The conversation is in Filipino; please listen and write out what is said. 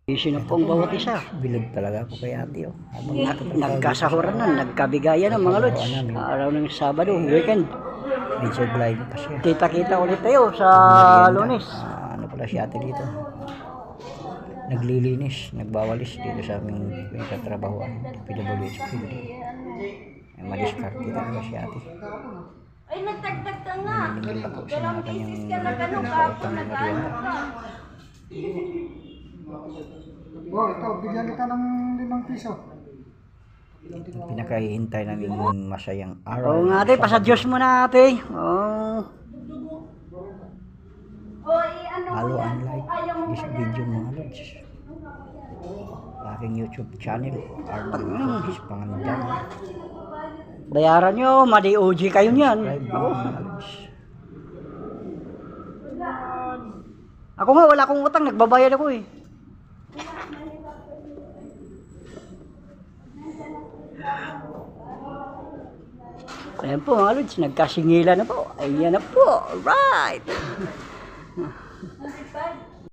Sino po ang bawat isa? Bilog talaga ako kay ate. Oh. Nagkasahuran na, nagkabigayan ng mga lods. Araw ng Sabado, weekend. Medyo blind pa siya. Kita-kita ulit tayo sa Lunes. Ano pala si ate dito? Naglilinis, nagbawalis dito sa aming pinagtatrabahoan. PWH field. Madiskarte talaga si ate. Ay, nagtagtag ka nga. Nanginginig ako sa Dalawang kanyang beses ka na ganun, pinakautang kapon na nag-ano merienda. ka. Ito, bigyan kita ng 5 piso. Pinakahihintay namin masayang araw. Oo nga ate, pasadyos mo na ate. Oo. Ano Follow mo yan? and like Ayaw mo this pa yan. video mga lods. Aking YouTube channel, Arnold Pangandan. Bayaran nyo, madi-OG kayo niyan. Subscribe mga lods. Ako nga, wala akong utang, nagbabayad ako eh. Ayan po mga lods, nagkasingila na po. Ayan na po, alright.